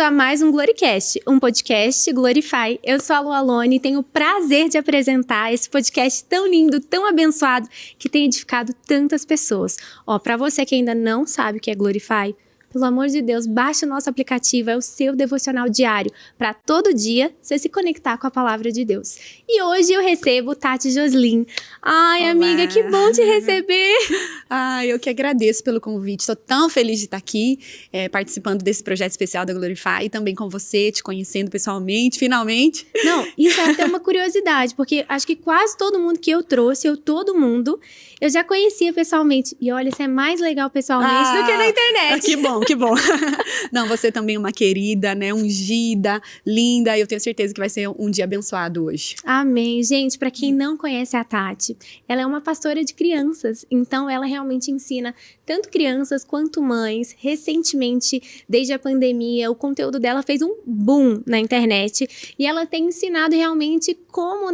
bem-vindo a mais um Gloricast, um podcast Glorify. Eu sou a Lu Alone e tenho o prazer de apresentar esse podcast tão lindo, tão abençoado, que tem edificado tantas pessoas. Para você que ainda não sabe o que é Glorify, pelo amor de Deus, baixe o nosso aplicativo, é o seu devocional diário, para todo dia você se conectar com a palavra de Deus. E hoje eu recebo Tati Joslin. Ai, olá, amiga, que bom te receber! Eu que agradeço pelo convite, estou tão feliz de estar aqui, participando desse projeto especial da Glorify, e também com você, te conhecendo pessoalmente, finalmente. Não, isso é até uma curiosidade, porque acho que quase todo mundo que eu trouxe, eu já conhecia pessoalmente. E olha, isso é mais legal pessoalmente do que na internet. Que bom. Não, você também é uma querida, né, ungida, linda, e eu tenho certeza que vai ser um dia abençoado hoje. Amém. Gente, para quem não conhece a Tati, ela é uma pastora de crianças, então ela realmente ensina tanto crianças quanto mães. Recentemente, desde a pandemia, o conteúdo dela fez um boom na internet e ela tem ensinado realmente como,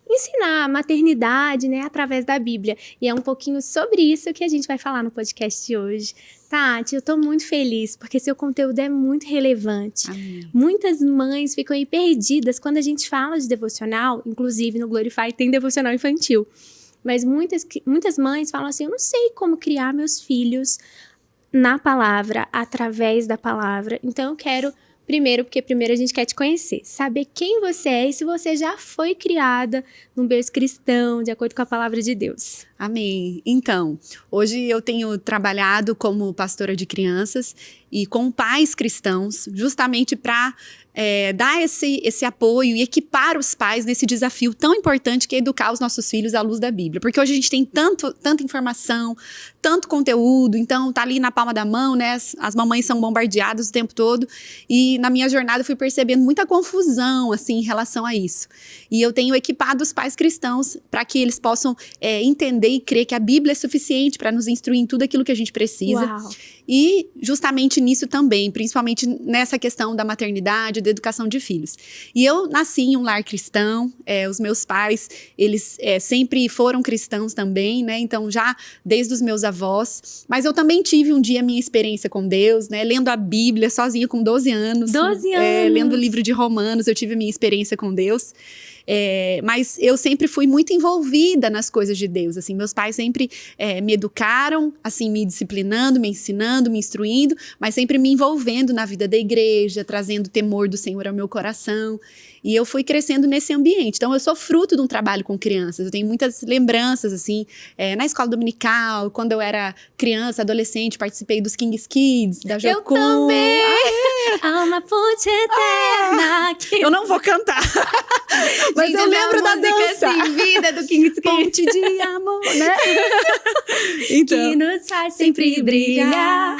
ensinar a maternidade, através da Bíblia. E é um pouquinho sobre isso que a gente vai falar no podcast de hoje. Tati, eu tô muito feliz, porque seu conteúdo é muito relevante. Amém. Muitas mães ficam aí perdidas quando a gente fala de devocional, inclusive no Glorify tem devocional infantil. Mas muitas mães falam assim, eu não sei como criar meus filhos na palavra, através da palavra. Então eu quero... Porque primeiro a gente quer te conhecer, saber quem você é e se você já foi criada num berço cristão, de acordo com a palavra de Deus. Amém. Então, hoje eu tenho trabalhado como pastora de crianças e com pais cristãos, justamente para dar esse apoio e equipar os pais nesse desafio tão importante que é educar os nossos filhos à luz da Bíblia. Porque hoje a gente tem tanta informação, tanto conteúdo, então tá ali na palma da mão, né? As mamães são bombardeadas o tempo todo. E na minha jornada eu fui percebendo muita confusão, assim, em relação a isso. E eu tenho equipado os pais cristãos para que eles possam entender e crer que a Bíblia é suficiente para nos instruir em tudo aquilo que a gente precisa. Uau. E justamente nisso também, principalmente nessa questão da maternidade, da educação de filhos. E eu nasci em um lar cristão, os meus pais, eles sempre foram cristãos também, né? Então já desde os meus avós. Mas eu também tive um dia a minha experiência com Deus, né? Lendo a Bíblia sozinha com 12 anos. 12 anos! Lendo o livro de Romanos, eu tive a minha experiência com Deus. Mas eu sempre fui muito envolvida nas coisas de Deus, assim, meus pais sempre me educaram, assim, me disciplinando, me ensinando, me instruindo, mas sempre me envolvendo na vida da igreja, trazendo o temor do Senhor ao meu coração, e eu fui crescendo nesse ambiente. Então eu sou fruto de um trabalho com crianças, eu tenho muitas lembranças, assim, na escola dominical, quando eu era criança, adolescente, participei dos Kings Kids, da Jocum. Eu também! Há uma ponte eterna que... Eu não vou cantar, mas gente, eu lembro da dança. Assim, vida do Kings Kids. Ponte de amor, né? Então, que nos faz sempre brilhar.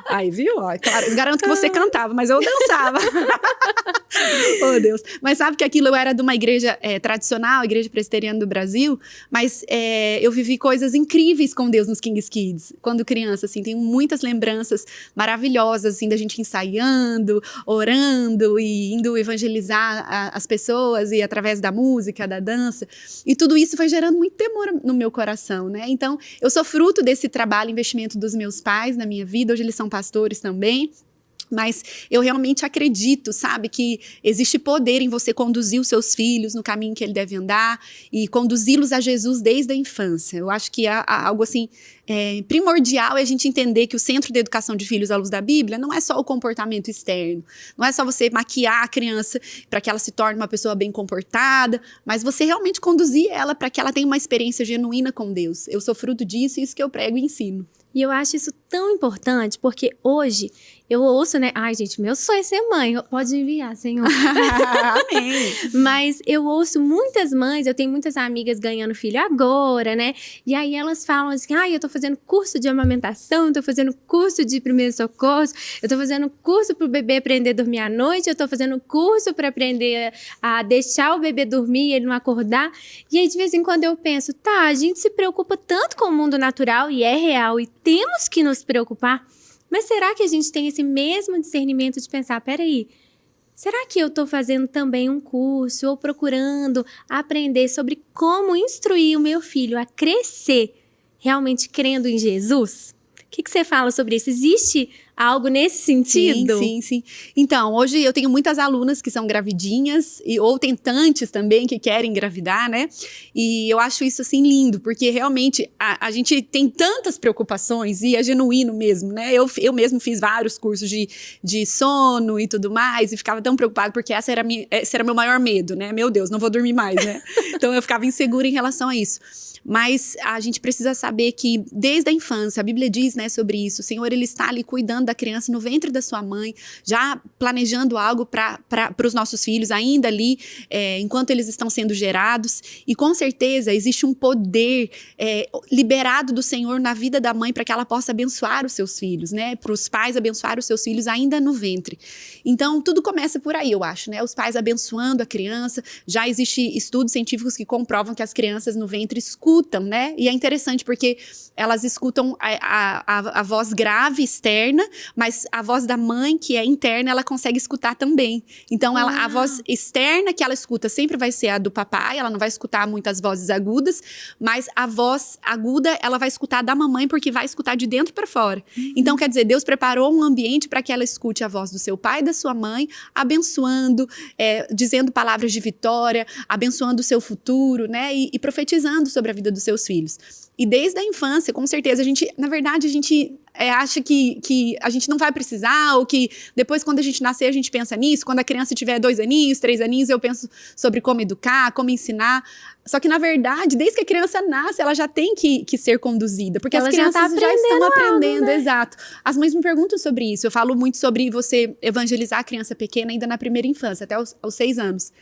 Aí, viu? Ó, claro, garanto que você cantava, mas eu dançava. Oh, Deus. Mas sabe que aquilo eu era de uma igreja tradicional, igreja presbiteriana do Brasil, mas eu vivi coisas incríveis com Deus nos Kings Kids. Quando criança, assim, tenho muitas lembranças maravilhosas, assim, da gente ensaiando, orando e indo evangelizar as pessoas e através da música, da dança. E tudo isso foi gerando muito temor no meu coração, né? Então, eu sou fruto desse trabalho, investimento dos meus pais na minha vida. Hoje eles são pastores também. Mas eu realmente acredito, sabe, que existe poder em você conduzir os seus filhos no caminho que ele deve andar e conduzi-los a Jesus desde a infância. Eu acho que há algo assim primordial é a gente entender que o centro de educação de filhos à luz da Bíblia não é só o comportamento externo, não é só você maquiar a criança para que ela se torne uma pessoa bem comportada, mas você realmente conduzir ela para que ela tenha uma experiência genuína com Deus. Eu sou fruto disso e isso que eu prego e ensino. E eu acho isso tão importante, porque hoje eu ouço, ai, gente, meu sonho é ser mãe. Pode enviar, Senhor. Amém. Mas eu ouço muitas mães, eu tenho muitas amigas ganhando filho agora, né? E aí elas falam assim, eu tô fazendo curso de amamentação, eu tô fazendo curso de primeiros socorros, eu tô fazendo curso pro bebê aprender a dormir à noite, eu tô fazendo curso para aprender a deixar o bebê dormir e ele não acordar. E aí de vez em quando eu penso, a gente se preocupa tanto com o mundo natural e é real e temos que nos preocupar, mas será que a gente tem esse mesmo discernimento de pensar, peraí, será que eu estou fazendo também um curso ou procurando aprender sobre como instruir o meu filho a crescer realmente crendo em Jesus? O que você fala sobre isso? Existe algo nesse sentido? Sim. Então, hoje eu tenho muitas alunas que são gravidinhas ou tentantes também que querem engravidar, né? E eu acho isso, assim, lindo, porque realmente a gente tem tantas preocupações e é genuíno mesmo, né? Eu mesmo fiz vários cursos de sono e tudo mais e ficava tão preocupada porque esse era meu maior medo, né? Meu Deus, não vou dormir mais, né? Então eu ficava insegura em relação a isso. Mas a gente precisa saber que desde a infância, a Bíblia diz, né, sobre isso, o Senhor, ele está ali cuidando da criança no ventre da sua mãe, já planejando algo para os nossos filhos, ainda ali, enquanto eles estão sendo gerados, e com certeza existe um poder liberado do Senhor na vida da mãe para que ela possa abençoar os seus filhos, né, para os pais abençoar os seus filhos ainda no ventre. Então, tudo começa por aí, eu acho, né, os pais abençoando a criança. Já existem estudos científicos que comprovam que as crianças no ventre escutam, né? E é interessante porque elas escutam a voz grave externa, mas a voz da mãe, que é interna, ela consegue escutar também. Então, a voz externa que ela escuta sempre vai ser a do papai, ela não vai escutar muitas vozes agudas, mas a voz aguda, ela vai escutar da mamãe, porque vai escutar de dentro para fora. Então, quer dizer, Deus preparou um ambiente para que ela escute a voz do seu pai e da sua mãe, abençoando, dizendo palavras de vitória, abençoando o seu futuro, né? E profetizando sobre a vida dos seus filhos. E desde a infância, com certeza, a gente acha que a gente não vai precisar, ou que depois, quando a gente nascer, a gente pensa nisso. Quando a criança tiver 2 aninhos, 3 aninhos, eu penso sobre como educar, como ensinar. Só que, na verdade, desde que a criança nasce, ela já tem que ser conduzida, porque ela as crianças já estão aprendendo, algo, né? Exato. As mães me perguntam sobre isso. Eu falo muito sobre você evangelizar a criança pequena ainda na primeira infância, até aos 6 anos.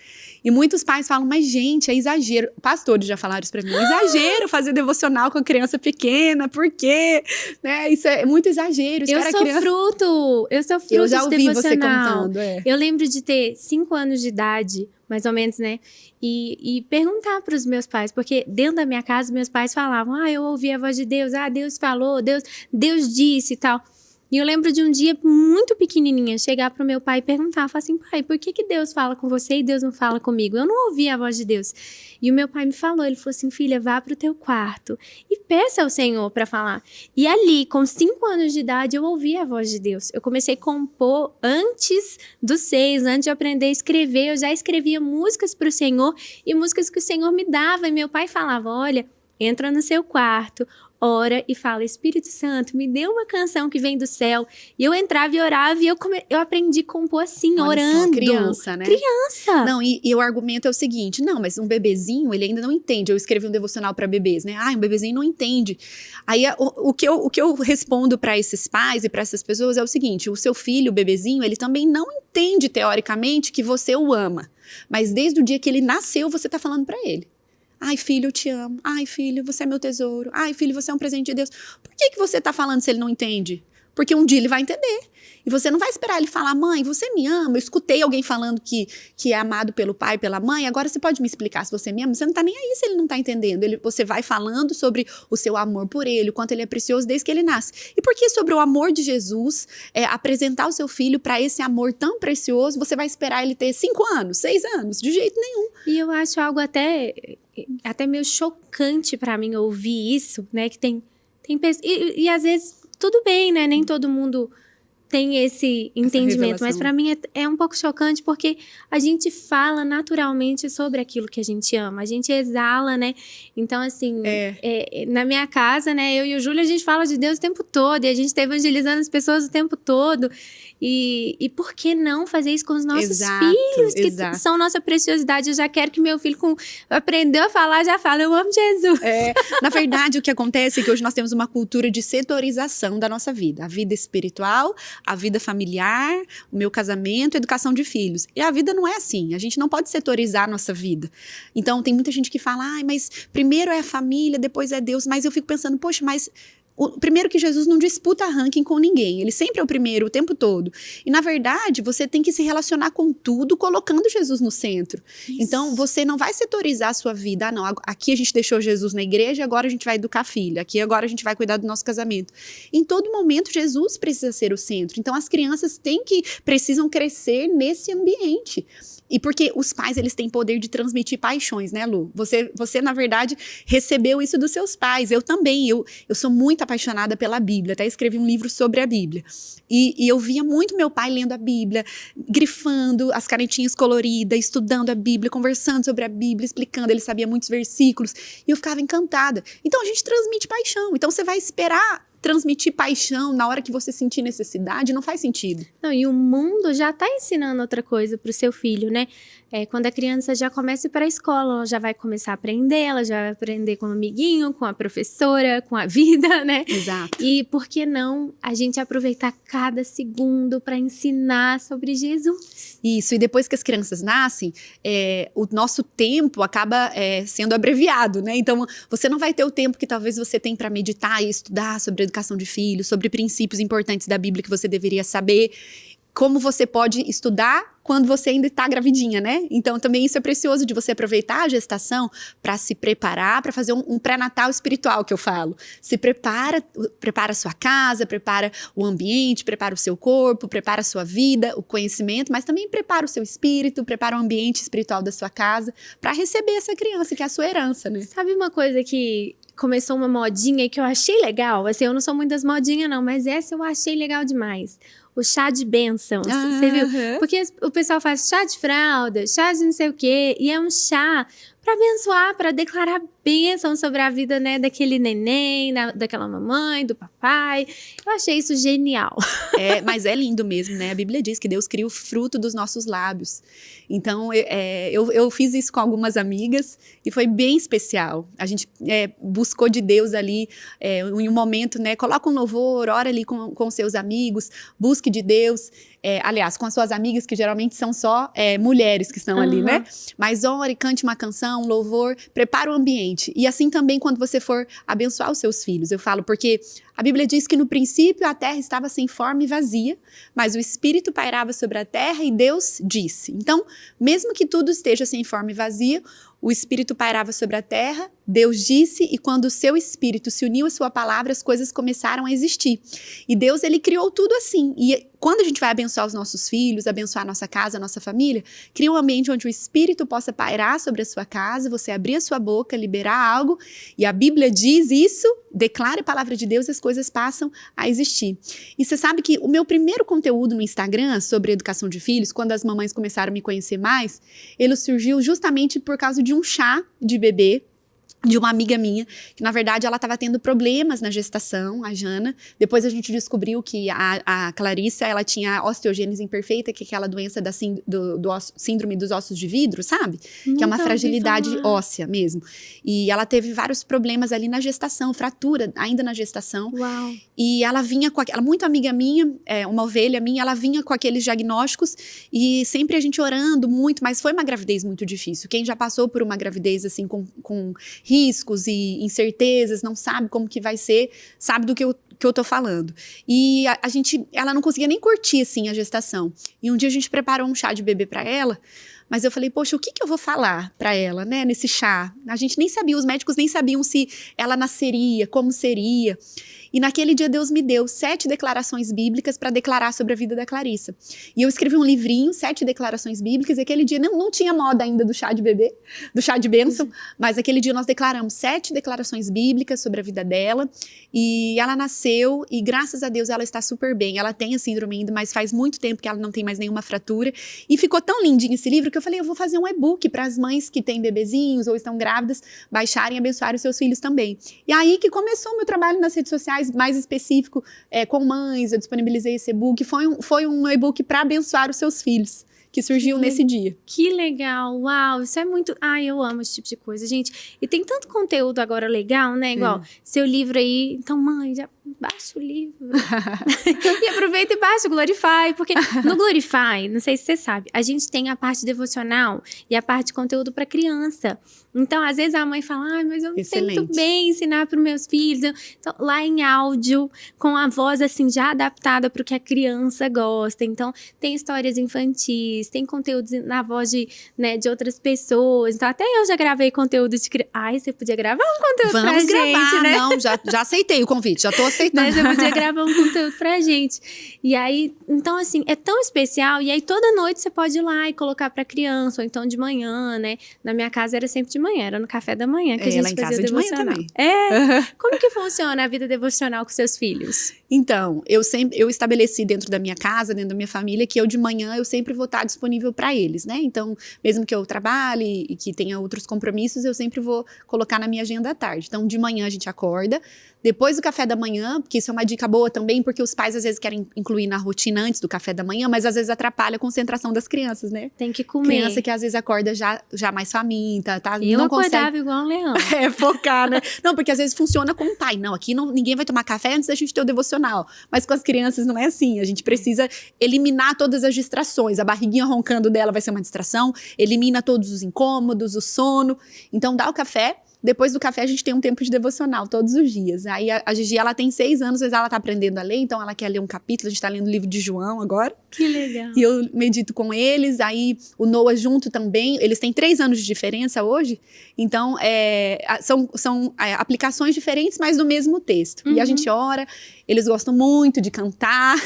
E muitos pais falam, mas gente, é exagero. Pastores já falaram isso pra mim. É exagero fazer devocional com a criança pequena, por quê? Né? Isso é muito exagero. Eu sou fruto Eu já ouvi de você devocional. contando. Eu lembro de ter 5 anos de idade, mais ou menos, né? E perguntar para os meus pais, porque dentro da minha casa, meus pais falavam, eu ouvi a voz de Deus, Deus falou, Deus disse e tal. E eu lembro de um dia, muito pequenininha, chegar pro meu pai e perguntar, falar assim, pai, por que Deus fala com você e Deus não fala comigo? Eu não ouvi a voz de Deus. E o meu pai me falou, ele falou assim, filha, vá pro teu quarto e peça ao Senhor para falar. E ali, com 5 anos de idade, eu ouvi a voz de Deus. Eu comecei a compor antes dos 6, antes de aprender a escrever, eu já escrevia músicas pro Senhor e músicas que o Senhor me dava. E meu pai falava, olha, entra no seu quarto, ora e fala, Espírito Santo, me dê uma canção que vem do céu. E eu entrava e orava e eu aprendi a compor assim, Olha orando. Só, criança, né? Criança! Não, e o argumento é o seguinte, não, mas um bebezinho, ele ainda não entende. Eu escrevi um devocional para bebês, né? Um bebezinho não entende. Aí, o que eu respondo para esses pais e para essas pessoas é o seguinte, o seu filho, o bebezinho, ele também não entende, teoricamente, que você o ama. Mas desde o dia que ele nasceu, você tá falando para ele. Ai, filho, eu te amo. Ai, filho, você é meu tesouro. Ai, filho, você é um presente de Deus. Por que você tá falando se ele não entende? Porque um dia ele vai entender. E você não vai esperar ele falar, mãe, você me ama? Eu escutei alguém falando que é amado pelo pai e pela mãe, agora você pode me explicar se você me ama? Você não tá nem aí se ele não tá entendendo. Você vai falando sobre o seu amor por ele, o quanto ele é precioso desde que ele nasce. E por que sobre o amor de Jesus, apresentar o seu filho para esse amor tão precioso, você vai esperar ele ter 5 anos, 6 anos? De jeito nenhum. E eu acho algo até meio chocante para mim ouvir isso, né? Que tem pessoas... E às vezes, tudo bem, né? Nem todo mundo tem esse entendimento, mas para mim é um pouco chocante porque a gente fala naturalmente sobre aquilo que a gente ama, a gente exala, né? Então, assim, na minha casa, né, eu e o Júlio, a gente fala de Deus o tempo todo e a gente tá evangelizando as pessoas o tempo todo. E por que não fazer isso com os nossos filhos, que são nossa preciosidade? Eu já quero que meu filho aprendeu a falar, já fala, eu amo Jesus. Na verdade, o que acontece é que hoje nós temos uma cultura de setorização da nossa vida. A vida espiritual, a vida familiar, o meu casamento, a educação de filhos. E a vida não é assim. A gente não pode setorizar a nossa vida. Então, tem muita gente que fala, mas primeiro é a família, depois é Deus. Mas eu fico pensando, poxa, mas... Primeiro que Jesus não disputa ranking com ninguém, ele sempre é o primeiro o tempo todo. E na verdade, você tem que se relacionar com tudo colocando Jesus no centro. Isso. Então, você não vai setorizar a sua vida. Não, aqui a gente deixou Jesus na igreja, agora a gente vai educar a filha. Aqui agora a gente vai cuidar do nosso casamento. Em todo momento, Jesus precisa ser o centro. Então, as crianças precisam crescer nesse ambiente. E porque os pais, eles têm poder de transmitir paixões, né, Lu? Você na verdade, recebeu isso dos seus pais. Eu também, eu sou muito apaixonada pela Bíblia, até escrevi um livro sobre a Bíblia. E eu via muito meu pai lendo a Bíblia, grifando as canetinhas coloridas, estudando a Bíblia, conversando sobre a Bíblia, explicando, ele sabia muitos versículos, e eu ficava encantada. Então a gente transmite paixão, então você vai esperar transmitir paixão na hora que você sentir necessidade, não faz sentido. Não, e o mundo já tá ensinando outra coisa pro seu filho, né? Quando a criança já começa a ir para a escola, ela já vai começar a aprender, ela já vai aprender com o amiguinho, com a professora, com a vida, né? Exato. E por que não a gente aproveitar cada segundo para ensinar sobre Jesus? Isso, e depois que as crianças nascem, o nosso tempo acaba sendo abreviado, né? Então, você não vai ter o tempo que talvez você tem para meditar e estudar sobre a educação de filhos, sobre princípios importantes da Bíblia que você deveria saber, como você pode estudar quando você ainda está gravidinha, né? Então, também isso é precioso de você aproveitar a gestação para se preparar, para fazer um pré-natal espiritual, que eu falo. Se prepara a sua casa, prepara o ambiente, prepara o seu corpo, prepara a sua vida, o conhecimento, mas também prepara o seu espírito, prepara o ambiente espiritual da sua casa para receber essa criança, que é a sua herança, né? Sabe uma coisa que começou uma modinha que eu achei legal? Assim, eu não sou muito das modinhas não, mas essa eu achei legal demais. O chá de bênçãos, você viu? Porque o pessoal faz chá de fralda, chá de não sei o quê, e é um chá para abençoar, para declarar bênção sobre a vida, né, daquele neném, daquela mamãe, do papai. Eu achei isso genial. Mas é lindo mesmo, né? A Bíblia diz que Deus cria o fruto dos nossos lábios. Então, eu fiz isso com algumas amigas e foi bem especial. A gente buscou de Deus ali em um momento, né? Coloca um louvor, ora ali com seus amigos, busque de Deus. Aliás, com as suas amigas, que geralmente são só mulheres que estão ali, né? Mas ore, cante uma canção, um louvor, prepara o ambiente. E assim também quando você for abençoar os seus filhos. Eu falo porque a Bíblia diz que no princípio a terra estava sem forma e vazia, mas o Espírito pairava sobre a terra e Deus disse. Então, mesmo que tudo esteja sem forma e vazia, o Espírito pairava sobre a terra, Deus disse, e quando o seu Espírito se uniu à sua palavra, as coisas começaram a existir. E Deus, ele criou tudo assim. E quando a gente vai abençoar os nossos filhos, abençoar a nossa casa, a nossa família, cria um ambiente onde o Espírito possa pairar sobre a sua casa, você abrir a sua boca, liberar algo, e a Bíblia diz isso, declara a palavra de Deus e as coisas passam a existir. E você sabe que o meu primeiro conteúdo no Instagram sobre educação de filhos, quando as mamães começaram a me conhecer mais, ele surgiu justamente por causa de um chá de bebê, de uma amiga minha, que na verdade ela estava tendo problemas na gestação, a Jana. Depois a gente descobriu que a Clarissa, ela tinha osteogênese imperfeita, que é aquela doença da síndrome dos ossos de vidro, sabe? Que é uma fragilidade óssea mesmo. E ela teve vários problemas ali na gestação, fratura ainda na gestação. Uau. E ela vinha com ela muito amiga minha, uma ovelha minha, ela vinha com aqueles diagnósticos e sempre a gente orando muito, mas foi uma gravidez muito difícil. Quem já passou por uma gravidez assim com riscos e incertezas, não sabe como que vai ser, sabe do que eu tô falando. E ela não conseguia nem curtir, assim, a gestação. E um dia a gente preparou um chá de bebê para ela, mas eu falei, poxa, o que eu vou falar para ela, né, nesse chá? A gente nem sabia, os médicos nem sabiam se ela nasceria, como seria. E naquele dia Deus me deu 7 declarações bíblicas para declarar sobre a vida da Clarissa. E eu escrevi um livrinho, 7 declarações bíblicas, e aquele dia não tinha moda ainda do chá de bebê, do chá de bênção, mas aquele dia nós declaramos 7 declarações bíblicas sobre a vida dela, e ela nasceu, e graças a Deus ela está super bem. Ela tem a síndrome ainda, mas faz muito tempo que ela não tem mais nenhuma fratura, e ficou tão lindinho esse livro que eu falei, eu vou fazer um e-book para as mães que têm bebezinhos ou estão grávidas, baixarem e abençoarem os seus filhos também. E aí que começou o meu trabalho nas redes sociais, mais específico, com mães, eu disponibilizei esse e-book, foi um e-book para abençoar os seus filhos, que surgiu nesse dia. Que legal, uau, isso é muito... Ai, eu amo esse tipo de coisa, gente. E tem tanto conteúdo agora legal, né? Igual seu livro aí, então mãe, já baixa o livro. E aproveita e baixa o Glorify, porque no Glorify, não sei se você sabe, a gente tem a parte devocional e a parte de conteúdo para criança. Então, às vezes a mãe fala, mas eu não sei muito bem ensinar para os meus filhos. Então, lá em áudio, com a voz assim, já adaptada para o que a criança gosta. Então, tem histórias infantis, tem conteúdos na voz de outras pessoas. Então, até eu já gravei conteúdo de criança. Ai, você podia gravar um conteúdo pra gente, gravar, né? Não, já aceitei o convite. Já tô aceitando. Você podia gravar um conteúdo pra gente. E aí, então assim, é tão especial. E aí toda noite você pode ir lá e colocar pra criança, ou então de manhã, né? Na minha casa era sempre de manhã, era no café da manhã que a gente lá em fazia casa de manhã devocional. também. Como que funciona a vida devocional com seus filhos? Então, eu estabeleci dentro da minha casa, dentro da minha família, que eu de manhã eu sempre vou estar disponível para eles, né? Então, mesmo que eu trabalhe e que tenha outros compromissos, eu sempre vou colocar na minha agenda à tarde. Então, de manhã a gente acorda, depois do café da manhã, porque isso é uma dica boa também, porque os pais às vezes querem incluir na rotina antes do café da manhã, mas às vezes atrapalha a concentração das crianças, né? Tem que comer. Criança que às vezes acorda já mais faminta, tá? Eu não acordava consegue igual um leão. focar, né? Não, porque às vezes funciona com o pai. Não, aqui ninguém vai tomar café antes da gente ter o devocional. Mas com as crianças não é assim. A gente precisa eliminar todas as distrações. A barriguinha roncando dela vai ser uma distração. Elimina todos os incômodos, o sono. Então dá o café. Depois do café, a gente tem um tempo de devocional todos os dias. Aí a Gigi, ela tem 6 anos, mas ela tá aprendendo a ler, então ela quer ler um capítulo. A gente tá lendo o livro de João agora. Que legal. E eu medito com eles. Aí o Noah junto também. Eles têm 3 anos de diferença hoje. Então, são aplicações diferentes, mas do mesmo texto. E a gente ora. Eles gostam muito de cantar.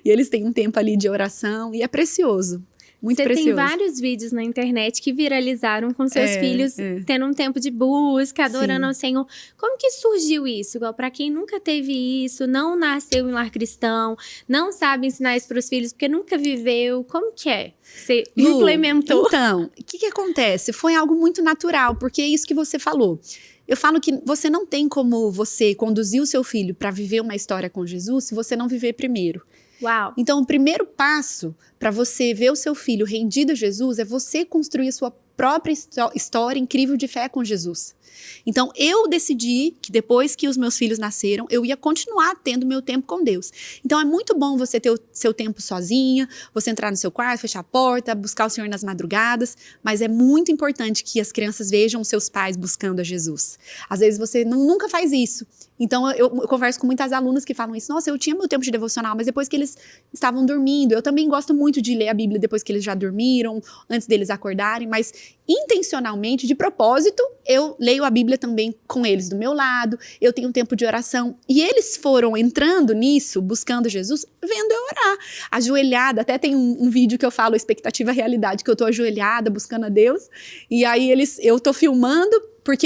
E eles têm um tempo ali de oração. E é precioso. Muito precioso. Você tem vários vídeos na internet que viralizaram com seus filhos tendo um tempo de busca, adorando ao Senhor. Como que surgiu isso? Igual pra quem nunca teve isso, não nasceu em lar cristão, não sabe ensinar isso pros filhos, porque nunca viveu. Como que é? Você implementou? Então, o que acontece? Foi algo muito natural, porque é isso que você falou. Eu falo que você não tem como você conduzir o seu filho para viver uma história com Jesus se você não viver primeiro. Uau! Então, o primeiro passo para você ver o seu filho rendido a Jesus é você construir a sua própria história incrível de fé com Jesus. Então, eu decidi que depois que os meus filhos nasceram, eu ia continuar tendo meu tempo com Deus. Então, é muito bom você ter o seu tempo sozinha, você entrar no seu quarto, fechar a porta, buscar o Senhor nas madrugadas, mas é muito importante que as crianças vejam os seus pais buscando a Jesus. Às vezes, você nunca faz isso. Então, eu converso com muitas alunas que falam isso. Nossa, eu tinha meu tempo de devocional, mas depois que eles estavam dormindo. Eu também gosto muito de ler a Bíblia depois que eles já dormiram, antes deles acordarem, mas intencionalmente, de propósito, eu leio a Bíblia também com eles do meu lado, eu tenho um tempo de oração. E eles foram entrando nisso, buscando Jesus, vendo eu orar. Ajoelhada, até tem um vídeo que eu falo, expectativa realidade, que eu tô ajoelhada, buscando a Deus. E aí eu tô filmando, porque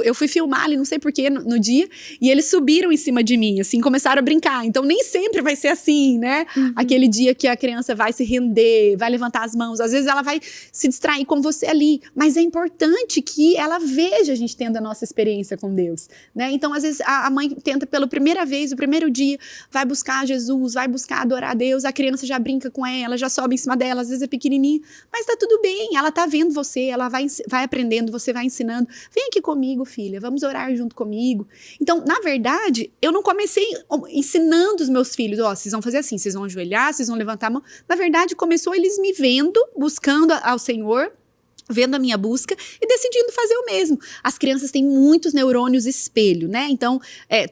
eu fui filmar ali, não sei porquê, no dia, e eles subiram em cima de mim, assim, começaram a brincar. Então, nem sempre vai ser assim, né? Aquele dia que a criança vai se render, vai levantar as mãos. Às vezes, ela vai se distrair com você ali. Mas é importante que ela veja a gente tendo a nossa experiência com Deus, né? Então, às vezes, a mãe tenta pela primeira vez, o primeiro dia, vai buscar Jesus, vai buscar adorar a Deus, a criança já brinca com ela, já sobe em cima dela, às vezes é pequenininha, mas tá tudo bem, ela tá vendo você, ela vai aprendendo, você vai ensinando. Vem aqui comigo, filha, vamos orar junto comigo. Então, na verdade, eu não comecei ensinando os meus filhos, vocês vão fazer assim, vocês vão ajoelhar, vocês vão levantar a mão. Na verdade, começou eles me vendo, buscando ao Senhor, vendo a minha busca e decidindo fazer o mesmo. As crianças têm muitos neurônios espelho, né? Então,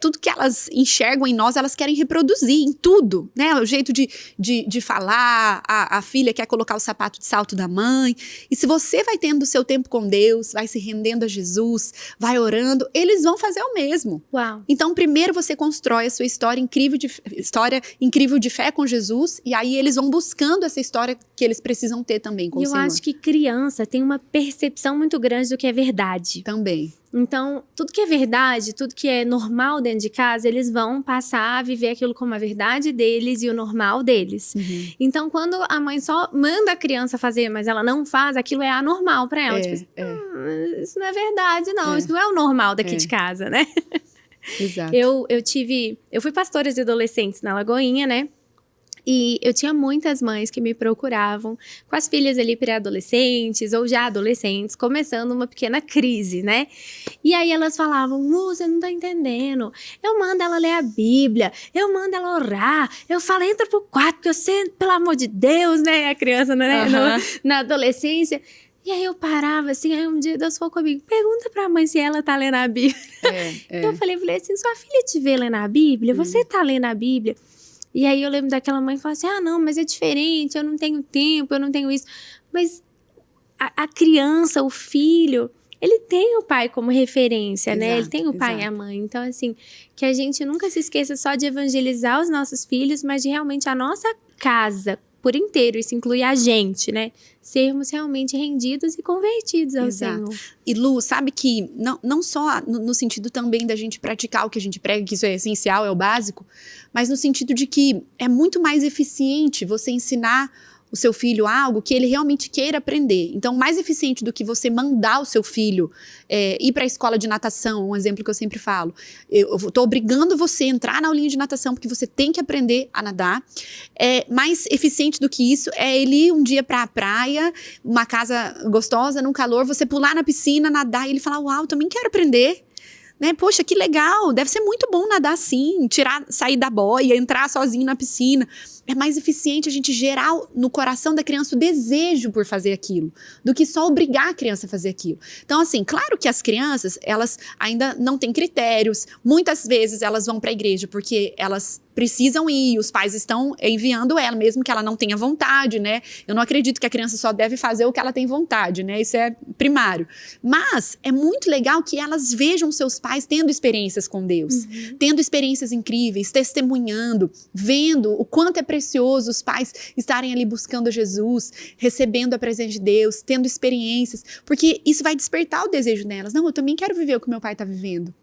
tudo que elas enxergam em nós, elas querem reproduzir em tudo, né? O jeito de falar, a filha quer colocar o sapato de salto da mãe. E se você vai tendo o seu tempo com Deus, vai se rendendo a Jesus, vai orando, eles vão fazer o mesmo. Uau. Então, primeiro você constrói a sua história incrível de fé com Jesus, e aí eles vão buscando essa história que eles precisam ter também com o Senhor. Eu acho que criança tem uma percepção muito grande do que é verdade. Também. Então, tudo que é verdade, tudo que é normal dentro de casa, eles vão passar a viver aquilo como a verdade deles e o normal deles. Então, quando a mãe só manda a criança fazer, mas ela não faz, aquilo é anormal pra ela. Tipo assim, isso não é verdade, não. Isso não é o normal daqui de casa, né? Exato. Eu fui pastora de adolescentes na Lagoinha, né? E eu tinha muitas mães que me procuravam com as filhas ali pré-adolescentes ou já adolescentes, começando uma pequena crise, né? E aí elas falavam, você não tá entendendo. Eu mando ela ler a Bíblia, eu mando ela orar, eu falo, entra pro quarto, porque você, pelo amor de Deus, né? A criança, né? Na adolescência. E aí eu parava assim, aí um dia Deus falou comigo, pergunta pra mãe se ela tá lendo a Bíblia. Então eu falei assim, sua filha te vê lendo a Bíblia? Você tá lendo a Bíblia? E aí eu lembro daquela mãe que falou assim, não, mas é diferente, eu não tenho tempo, eu não tenho isso. Mas a criança, o filho, ele tem o pai como referência, né? Ele Exato, tem o pai e a mãe. Então, assim, que a gente nunca se esqueça só de evangelizar os nossos filhos, mas de realmente a nossa casa por inteiro, isso inclui a gente, né? Sermos realmente rendidos e convertidos ao Exato. Senhor. E Lu, sabe que não só no sentido também da gente praticar o que a gente prega, que isso é essencial, é o básico, mas no sentido de que é muito mais eficiente você ensinar o seu filho algo que ele realmente queira aprender. Então, mais eficiente do que você mandar o seu filho ir para a escola de natação, um exemplo que eu sempre falo. Eu estou obrigando você a entrar na aulinha de natação porque você tem que aprender a nadar. Mais eficiente do que isso é ele ir um dia para a praia, uma casa gostosa, num calor, você pular na piscina, nadar e ele falar, uau, também quero aprender. Né? Poxa, que legal, deve ser muito bom nadar assim, sair da boia, entrar sozinho na piscina. É mais eficiente a gente gerar no coração da criança o desejo por fazer aquilo, do que só obrigar a criança a fazer aquilo. Então, assim, claro que as crianças, elas ainda não têm critérios, muitas vezes elas vão para a igreja porque elas precisam ir, os pais estão enviando ela, mesmo que ela não tenha vontade, né? Eu não acredito que a criança só deve fazer o que ela tem vontade, né? Isso é primário. Mas é muito legal que elas vejam seus pais tendo experiências com Deus, tendo experiências incríveis, testemunhando, vendo o quanto é precioso os pais estarem ali buscando Jesus, recebendo a presença de Deus, tendo experiências, porque isso vai despertar o desejo nelas. Não, eu também quero viver o que meu pai está vivendo.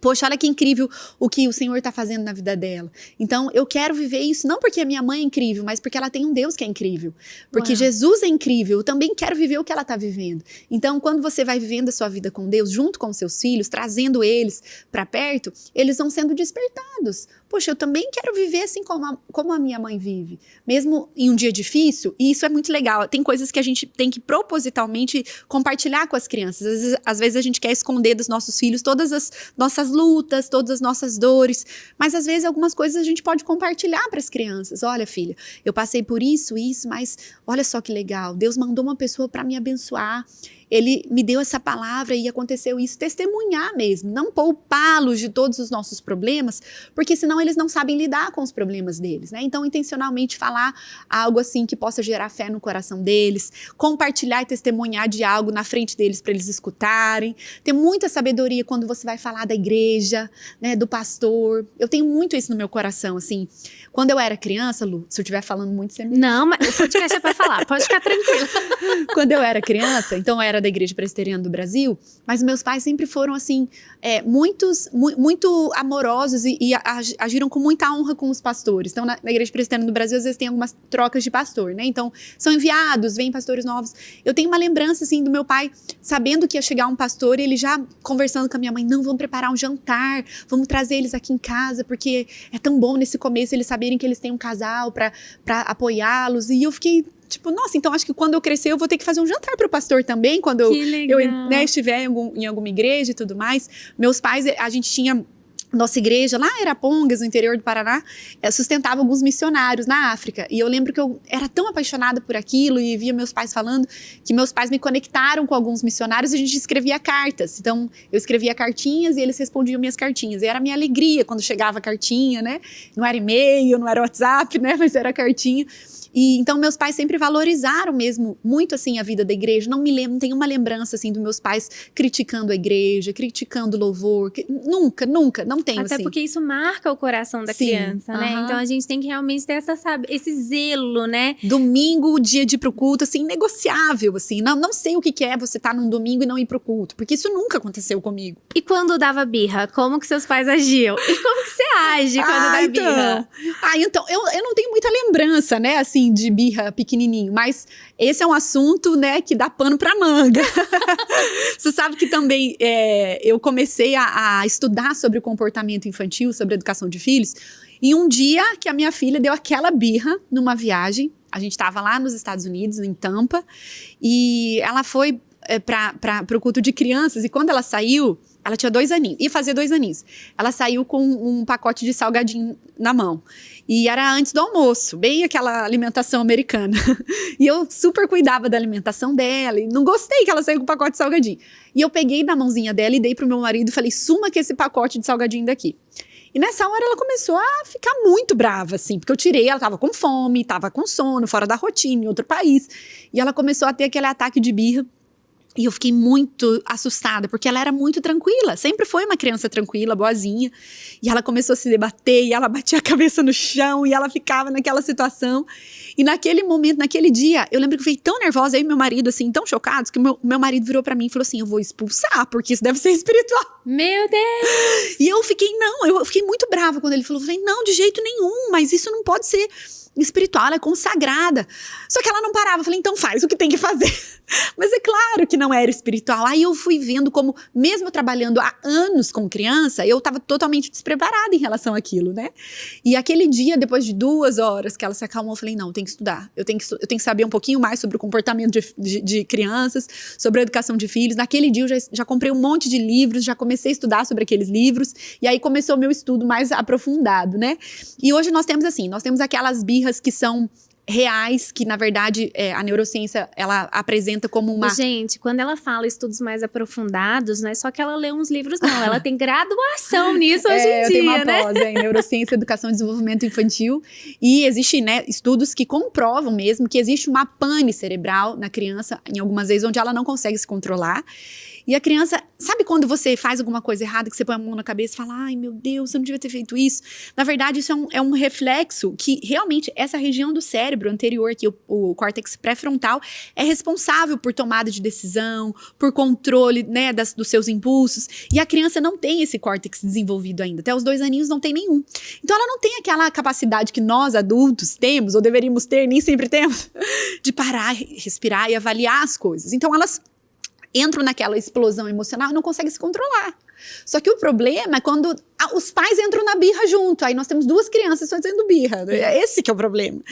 Poxa, olha que incrível o que o Senhor está fazendo na vida dela. Então, eu quero viver isso não porque a minha mãe é incrível, mas porque ela tem um Deus que é incrível. Porque Jesus é incrível, eu também quero viver o que ela está vivendo. Então, quando você vai vivendo a sua vida com Deus, junto com os seus filhos, trazendo eles para perto, eles vão sendo despertados. Poxa, eu também quero viver assim como a minha mãe vive. Mesmo em um dia difícil, e isso é muito legal. Tem coisas que a gente tem que propositalmente compartilhar com as crianças. Às vezes a gente quer esconder dos nossos filhos todas as nossas lutas, todas as nossas dores, mas às vezes algumas coisas a gente pode compartilhar para as crianças. Olha, filha, eu passei por isso, mas olha só que legal, Deus mandou uma pessoa para me abençoar, ele me deu essa palavra e aconteceu isso. Testemunhar mesmo, não poupá-los de todos os nossos problemas, porque senão eles não sabem lidar com os problemas deles, né? Então, intencionalmente falar algo assim que possa gerar fé no coração deles, compartilhar e testemunhar de algo na frente deles para eles escutarem, ter muita sabedoria quando você vai falar da igreja, né, do pastor. Eu tenho muito isso no meu coração, assim. Quando eu era criança, Lu, se eu estiver falando muito, você me... Não, mas o podcast é para falar, pode ficar tranquila. Quando eu era criança, então eu era da Igreja Presbiteriana do Brasil, mas meus pais sempre foram, assim, muito amorosos e agiram com muita honra com os pastores. Então, na Igreja Presbiteriana do Brasil, às vezes tem algumas trocas de pastor, né? Então, são enviados, vêm pastores novos. Eu tenho uma lembrança, assim, do meu pai, sabendo que ia chegar um pastor, e ele já conversando com a minha mãe, não, vamos preparar um jantar, vamos trazer eles aqui em casa, porque é tão bom nesse começo eles saberem que eles têm um casal para apoiá-los. E eu fiquei... Tipo, nossa, então acho que quando eu crescer eu vou ter que fazer um jantar para o pastor também, quando eu né, estiver em alguma igreja e tudo mais. Meus pais, a gente tinha... Nossa igreja, lá em Arapongas, no interior do Paraná, sustentava alguns missionários na África. E eu lembro que eu era tão apaixonada por aquilo e via meus pais falando que meus pais me conectaram com alguns missionários e a gente escrevia cartas. Então, eu escrevia cartinhas e eles respondiam minhas cartinhas. E era a minha alegria quando chegava a cartinha, né? Não era e-mail, não era WhatsApp, né? Mas era cartinha. E então meus pais sempre valorizaram mesmo muito assim a vida da igreja. Não tenho uma lembrança assim dos meus pais criticando a igreja, criticando o louvor, nunca, não tenho. Até assim. porque isso marca o coração da criança, né? Então a gente tem que realmente ter esse zelo, né? Domingo, dia de ir pro culto, assim, negociável, assim. Não sei o que é você estar num domingo e não ir pro culto, porque isso nunca aconteceu comigo. E quando dava birra, como que seus pais agiam? E como que você age quando dá birra? Então, eu não tenho muita lembrança, né, assim, de birra pequenininho, mas esse é um assunto, né, que dá pano pra manga. Você sabe que também eu comecei a estudar sobre o comportamento infantil, sobre a educação de filhos, e um dia que a minha filha deu aquela birra numa viagem, a gente estava lá nos Estados Unidos, em Tampa, e ela foi para o culto de crianças, e quando ela saiu, ela tinha 2 aninhos, ia fazer 2 aninhos. Ela saiu com um pacote de salgadinho na mão. E era antes do almoço, bem aquela alimentação americana. E eu super cuidava da alimentação dela, e não gostei que ela saiu com o pacote de salgadinho. E eu peguei na mãozinha dela e dei pro meu marido e falei, suma que esse pacote de salgadinho daqui. E nessa hora ela começou a ficar muito brava, assim, porque eu tirei, ela tava com fome, tava com sono, fora da rotina, em outro país. E ela começou a ter aquele ataque de birra. E eu fiquei muito assustada, porque ela era muito tranquila. Sempre foi uma criança tranquila, boazinha. E ela começou a se debater, e ela batia a cabeça no chão, e ela ficava naquela situação. E naquele momento, naquele dia, eu lembro que eu fiquei tão nervosa, eu e meu marido, assim, tão chocados, que meu marido virou pra mim e falou assim, eu vou expulsar, porque isso deve ser espiritual. Meu Deus! E eu fiquei muito brava quando ele falou. Eu falei, não, de jeito nenhum, mas isso não pode ser espiritual, ela é consagrada. Só que ela não parava, eu falei, então faz o que tem que fazer. Mas é claro que não era espiritual. Aí eu fui vendo como, mesmo trabalhando há anos com criança, eu estava totalmente despreparada em relação àquilo, né? E aquele dia, depois de 2 horas que ela se acalmou, eu falei, não, eu tenho que estudar. Eu tenho que saber um pouquinho mais sobre o comportamento de crianças, sobre a educação de filhos. Naquele dia eu já comprei um monte de livros, já comecei a estudar sobre aqueles livros, e aí começou o meu estudo mais aprofundado, né? E hoje nós temos aquelas birras que são reais, que na verdade a neurociência ela apresenta como uma... Gente, quando ela fala estudos mais aprofundados, não é só que ela lê uns livros, não. Ela tem graduação nisso hoje em dia, eu tenho uma né? pós em neurociência, educação e desenvolvimento infantil, e existe, né, estudos que comprovam mesmo que existe uma pane cerebral na criança, em algumas vezes, onde ela não consegue se controlar. E a criança, sabe quando você faz alguma coisa errada, que você põe a mão na cabeça e fala, ai meu Deus, eu não devia ter feito isso. Na verdade, isso é um reflexo que realmente essa região do cérebro anterior, que o córtex pré-frontal, é responsável por tomada de decisão, por controle, né, dos seus impulsos. E a criança não tem esse córtex desenvolvido ainda. Até os 2 aninhos não tem nenhum. Então ela não tem aquela capacidade que nós adultos temos, ou deveríamos ter, nem sempre temos, de parar, respirar e avaliar as coisas. Então elas entram naquela explosão emocional e não conseguem se controlar. Só que o problema é quando os pais entram na birra junto. Aí nós temos 2 crianças fazendo birra. Esse que é o problema.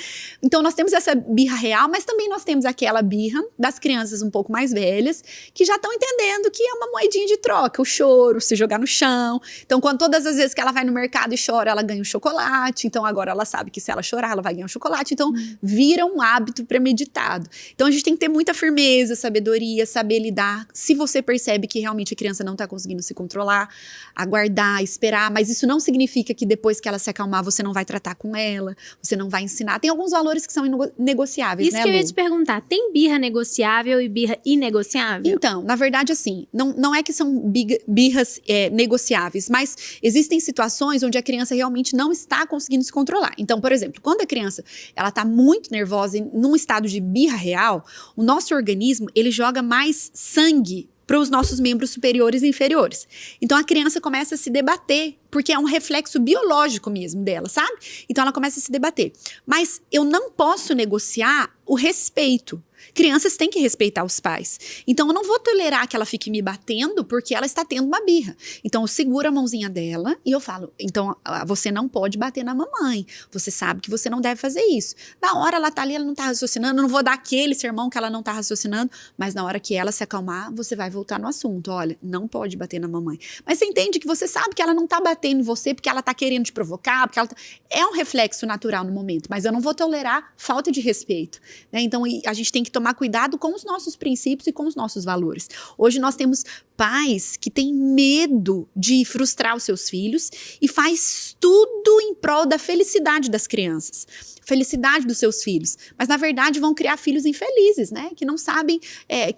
Então nós temos essa birra real, mas também nós temos aquela birra das crianças um pouco mais velhas, que já estão entendendo que é uma moedinha de troca. O choro, se jogar no chão. Então todas as vezes que ela vai no mercado e chora, ela ganha um chocolate. Então agora ela sabe que se ela chorar, ela vai ganhar um chocolate. Então vira um hábito premeditado. Então a gente tem que ter muita firmeza, sabedoria, saber lidar. Se você percebe que realmente a criança não está conseguindo se controlar, aguardar, esperar, mas isso não significa que depois que ela se acalmar, você não vai tratar com ela, você não vai ensinar. Tem alguns valores que são negociáveis, isso, né, que eu ia Lu? te perguntar, tem birra negociável e birra inegociável? Então, na verdade, assim, não é que são birras negociáveis, mas existem situações onde a criança realmente não está conseguindo se controlar. Então, por exemplo, quando a criança ela está muito nervosa, num estado de birra real, o nosso organismo, ele joga mais sangue para os nossos membros superiores e inferiores. Então a criança começa a se debater, porque é um reflexo biológico mesmo dela, sabe? Então ela começa a se debater. Mas eu não posso negociar o respeito. Crianças têm que respeitar os pais. Então eu não vou tolerar que ela fique me batendo porque ela está tendo uma birra. Então eu seguro a mãozinha dela e eu falo, então você não pode bater na mamãe. Você sabe que você não deve fazer isso. Na hora ela tá ali, ela não tá raciocinando, eu não vou dar aquele sermão que ela não tá raciocinando, mas na hora que ela se acalmar, você vai voltar no assunto. Olha, não pode bater na mamãe. Mas você entende que você sabe que ela não tá batendo em você porque ela tá querendo te provocar, porque ela é um reflexo natural no momento, mas eu não vou tolerar falta de respeito, né? Então a gente tem que tomar cuidado com os nossos princípios e com os nossos valores. Hoje nós temos pais que têm medo de frustrar os seus filhos e faz tudo em prol da felicidade das crianças, felicidade dos seus filhos, mas na verdade vão criar filhos infelizes, né? Que não sabem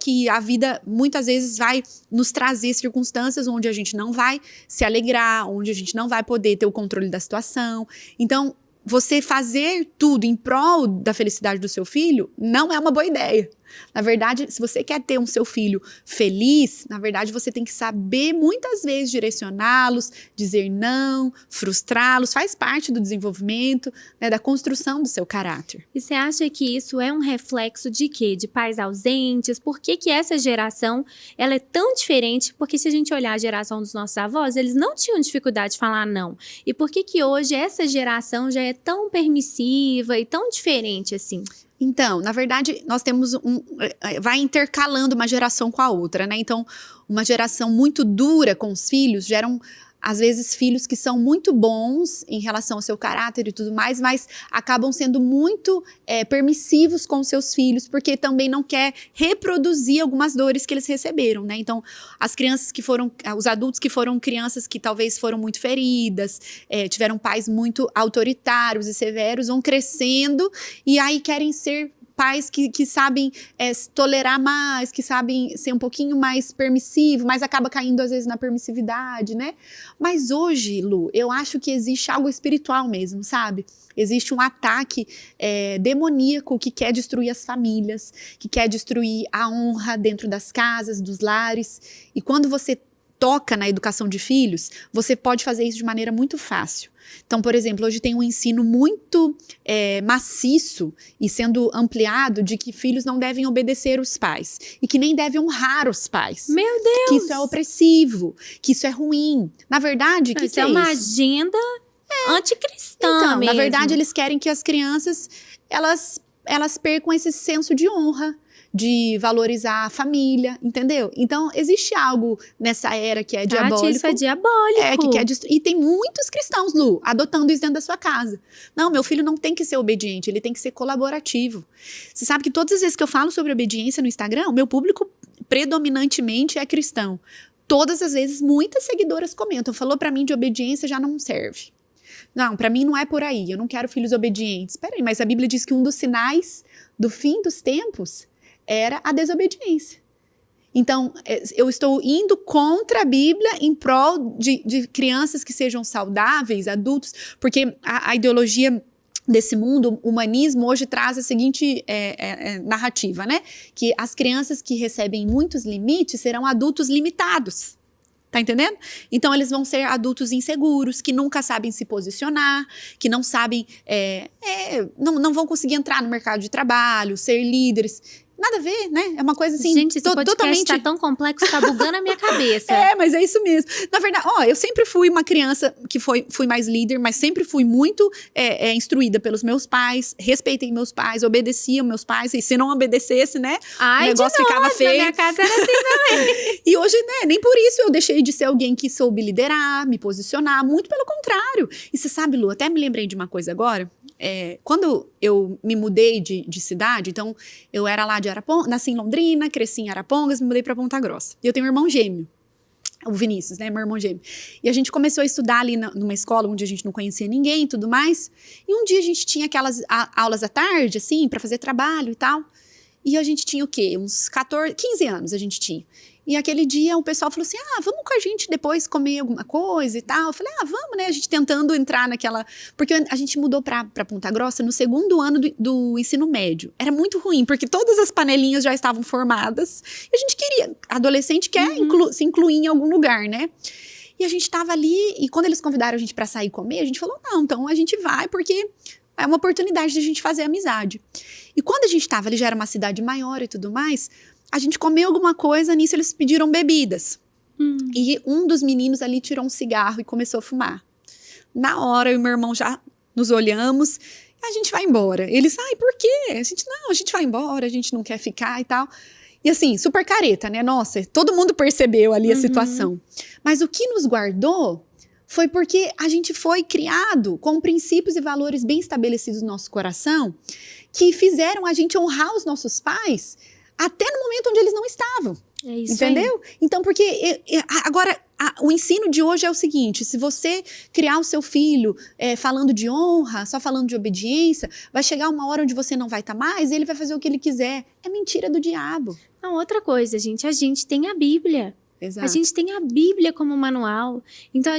que a vida muitas vezes vai nos trazer circunstâncias onde a gente não vai se alegrar, onde a gente não vai poder ter o controle da situação. Então, você fazer tudo em prol da felicidade do seu filho não é uma boa ideia. Na verdade, se você quer ter seu filho feliz, na verdade você tem que saber muitas vezes direcioná-los, dizer não, frustrá-los, faz parte do desenvolvimento, né, da construção do seu caráter. E você acha que isso é um reflexo de quê? De pais ausentes? Por que que essa geração ela é tão diferente? Porque se a gente olhar a geração dos nossos avós, eles não tinham dificuldade de falar não. E por que que hoje essa geração já é tão permissiva e tão diferente assim? Então, na verdade, nós temos vai intercalando uma geração com a outra, né? Então, uma geração muito dura com os filhos geram, às vezes, filhos que são muito bons em relação ao seu caráter e tudo mais, mas acabam sendo muito permissivos com os seus filhos, porque também não quer reproduzir algumas dores que eles receberam, né? Então, os adultos que foram crianças que talvez foram muito feridas, tiveram pais muito autoritários e severos, vão crescendo e aí querem ser pais que sabem tolerar mais, que sabem ser um pouquinho mais permissivo, mas acaba caindo às vezes na permissividade, né? Mas hoje, Lu, eu acho que existe algo espiritual mesmo, sabe? Existe um ataque demoníaco que quer destruir as famílias, que quer destruir a honra dentro das casas, dos lares. E quando você toca na educação de filhos, você pode fazer isso de maneira muito fácil. Então, por exemplo, hoje tem um ensino muito maciço e sendo ampliado de que filhos não devem obedecer os pais e que nem devem honrar os pais. Meu Deus! Que isso é opressivo, que isso é ruim. Na verdade, o que Isso é é uma isso? agenda anticristã Então, mesmo. na verdade, eles querem que as crianças, elas percam esse senso de honra, de valorizar a família, entendeu? Então, existe algo nessa era que é diabólico. Isso é diabólico. Que quer e tem muitos cristãos, Lu, adotando isso dentro da sua casa. Não, meu filho não tem que ser obediente, ele tem que ser colaborativo. Você sabe que todas as vezes que eu falo sobre obediência no Instagram, o meu público predominantemente é cristão. Todas as vezes, muitas seguidoras comentam, falou pra mim de obediência já não serve. Não, pra mim não é por aí, eu não quero filhos obedientes. Peraí, mas a Bíblia diz que um dos sinais do fim dos tempos era a desobediência. Então, eu estou indo contra a Bíblia em prol de crianças que sejam saudáveis, adultos, porque a ideologia desse mundo, o humanismo, hoje traz a seguinte narrativa, né? Que as crianças que recebem muitos limites serão adultos limitados. Tá entendendo? Então, eles vão ser adultos inseguros, que nunca sabem se posicionar, que não sabem, não vão conseguir entrar no mercado de trabalho, ser líderes. Nada a ver, né? É uma coisa assim, gente, esse podcast totalmente... tá tão complexo, tá bugando a minha cabeça. Mas é isso mesmo. Na verdade, eu sempre fui uma criança que fui mais líder, mas sempre fui muito instruída pelos meus pais, respeitei meus pais, obedecia meus pais, e se não obedecesse, né, o negócio ficava feio. Na minha casa era assim também. E hoje, né, nem por isso eu deixei de ser alguém que soube liderar, me posicionar, muito pelo contrário. E você sabe, Lu, até me lembrei de uma coisa agora, quando eu me mudei de cidade, então eu era lá de Arapongas, nasci em Londrina, cresci em Arapongas, me mudei para Ponta Grossa. E eu tenho um irmão gêmeo, o Vinícius, né, meu irmão gêmeo. E a gente começou a estudar ali numa escola onde a gente não conhecia ninguém e tudo mais. E um dia a gente tinha aquelas aulas à tarde, assim, para fazer trabalho e tal. E a gente tinha o quê? Uns 15 anos a gente tinha. E aquele dia o pessoal falou assim, vamos com a gente depois comer alguma coisa e tal. Eu falei, vamos, né? A gente tentando entrar naquela... Porque a gente mudou pra Ponta Grossa no segundo ano do ensino médio. Era muito ruim, porque todas as panelinhas já estavam formadas. E a gente queria... Adolescente quer se incluir em algum lugar, né? E a gente tava ali, e quando eles convidaram a gente pra sair comer, a gente falou, não, então a gente vai, porque é uma oportunidade de a gente fazer amizade. E quando a gente tava ali, já era uma cidade maior e tudo mais... A gente comeu alguma coisa, nisso eles pediram bebidas. E um dos meninos ali tirou um cigarro e começou a fumar. Na hora, eu e meu irmão já nos olhamos, a gente vai embora. Eles, por quê? A gente vai embora, a gente não quer ficar e tal. E assim, super careta, né? Nossa, todo mundo percebeu ali a situação. Mas o que nos guardou foi porque a gente foi criado com princípios e valores bem estabelecidos no nosso coração, que fizeram a gente honrar os nossos pais até no momento onde eles não estavam. É isso. Entendeu? Aí. Então, porque agora o ensino de hoje é o seguinte: se você criar o seu filho falando de honra, só falando de obediência, vai chegar uma hora onde você não vai estar mais e ele vai fazer o que ele quiser. É mentira do diabo. Não, outra coisa, gente, a gente tem a Bíblia. Exato. A gente tem a Bíblia como manual. Então,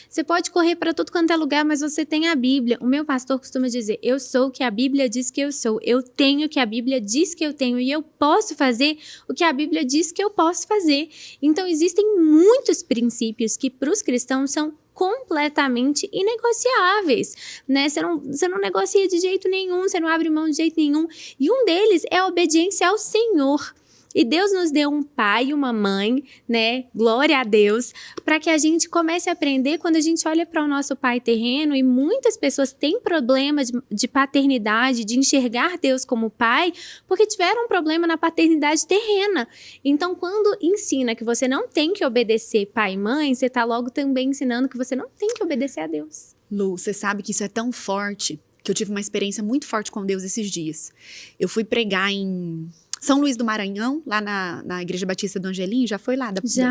você pode correr para tudo quanto é lugar, mas você tem a Bíblia. O meu pastor costuma dizer, eu sou o que a Bíblia diz que eu sou. Eu tenho o que a Bíblia diz que eu tenho. E eu posso fazer o que a Bíblia diz que eu posso fazer. Então, existem muitos princípios que para os cristãos são completamente inegociáveis, né? Você não negocia de jeito nenhum, você não abre mão de jeito nenhum. E um deles é a obediência ao Senhor. E Deus nos deu um pai e uma mãe, né? Glória a Deus, para que a gente comece a aprender quando a gente olha para o nosso pai terreno, e muitas pessoas têm problemas de paternidade, de enxergar Deus como pai, porque tiveram um problema na paternidade terrena. Então, quando ensina que você não tem que obedecer pai e mãe, você está logo também ensinando que você não tem que obedecer a Deus. Lu, você sabe que isso é tão forte, que eu tive uma experiência muito forte com Deus esses dias. Eu fui pregar em São Luís do Maranhão, lá na Igreja Batista do Angelim, já foi lá, do sei.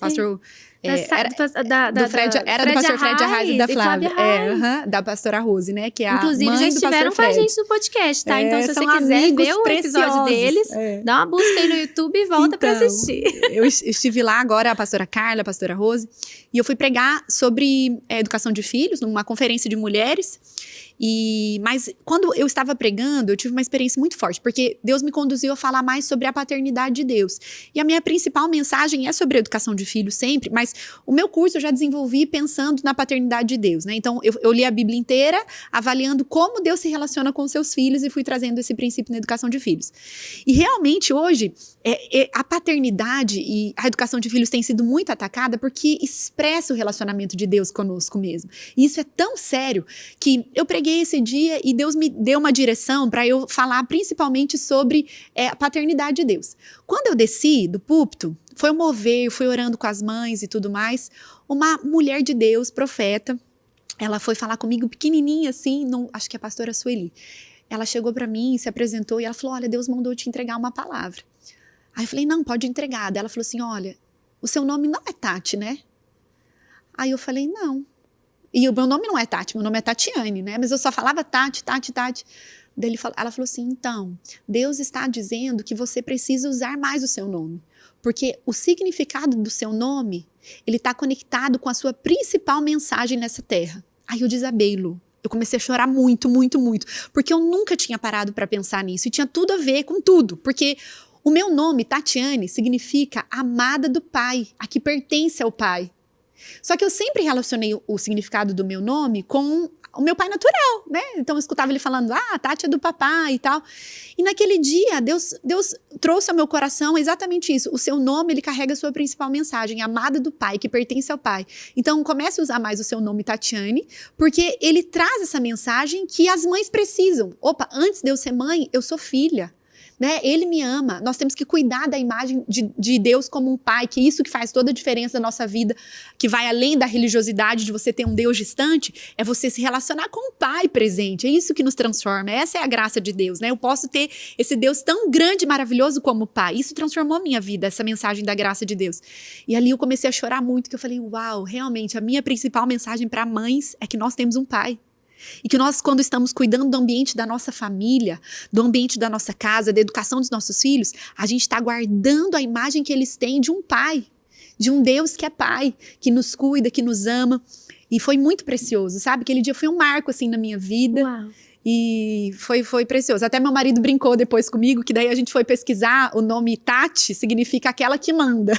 pastor... Era do pastor Fred Arraes e da Flávia. Da pastora Rose, né? Que é a inclusive, mãe já do estiveram pastor com a Fred. gente no podcast, tá? Então, se você são quiser ver o episódio preciosos. deles, dá uma busca aí no YouTube e volta pra assistir. Eu estive lá agora, a pastora Carla, a pastora Rose, e eu fui pregar sobre educação de filhos, numa conferência de mulheres. Mas quando eu estava pregando, eu tive uma experiência muito forte, porque Deus me conduziu a falar mais sobre a paternidade de Deus. E a minha principal mensagem é sobre a educação de filhos sempre, mas o meu curso eu já desenvolvi pensando na paternidade de Deus, né? Então eu li a Bíblia inteira, avaliando como Deus se relaciona com seus filhos e fui trazendo esse princípio na educação de filhos. E realmente hoje, a paternidade e a educação de filhos tem sido muito atacada porque expressa o relacionamento de Deus conosco mesmo. E isso é tão sério que eu preguei esse dia e Deus me deu uma direção para eu falar principalmente sobre a paternidade de Deus. Quando eu desci do púlpito, foi um mover, fui orando com as mães e tudo mais, uma mulher de Deus, profeta, ela foi falar comigo pequenininha assim, acho que é a pastora Sueli. Ela chegou para mim, se apresentou e ela falou, olha, Deus mandou te entregar uma palavra. Aí eu falei, não, pode entregar. Daí ela falou assim, olha, o seu nome não é Tati, né? Aí eu falei, não. E o meu nome não é Tati, meu nome é Tatiane, né? Mas eu só falava Tati. Daí ela falou assim, então, Deus está dizendo que você precisa usar mais o seu nome. Porque o significado do seu nome, ele está conectado com a sua principal mensagem nessa terra. Aí eu desabei, Lu. Eu comecei a chorar muito, muito, muito. Porque eu nunca tinha parado para pensar nisso. E tinha tudo a ver com tudo. Porque o meu nome, Tatiane, significa amada do Pai, a que pertence ao Pai. Só que eu sempre relacionei o significado do meu nome com o meu pai natural, né? Então eu escutava ele falando, Tati é do papai e tal. E naquele dia, Deus trouxe ao meu coração exatamente isso. O seu nome, ele carrega a sua principal mensagem, amada do Pai, que pertence ao Pai. Então comece a usar mais o seu nome, Tatiane, porque ele traz essa mensagem que as mães precisam. Opa, antes de eu ser mãe, eu sou filha. Né? Ele me ama, nós temos que cuidar da imagem de Deus como um pai, que isso que faz toda a diferença na nossa vida, que vai além da religiosidade de você ter um Deus distante, é você se relacionar com o pai presente, é isso que nos transforma, essa é a graça de Deus, né? Eu posso ter esse Deus tão grande e maravilhoso como o pai, isso transformou a minha vida, essa mensagem da graça de Deus. E ali eu comecei a chorar muito, que eu falei, uau, realmente, a minha principal mensagem para mães é que nós temos um pai. E que nós, quando estamos cuidando do ambiente da nossa família, do ambiente da nossa casa, da educação dos nossos filhos, a gente está guardando a imagem que eles têm de um pai, de um Deus que é pai, que nos cuida, que nos ama. E foi muito precioso, sabe? Aquele dia foi um marco, assim, na minha vida. Uau. E foi precioso. Até meu marido brincou depois comigo, que daí a gente foi pesquisar, o nome Tati significa aquela que manda.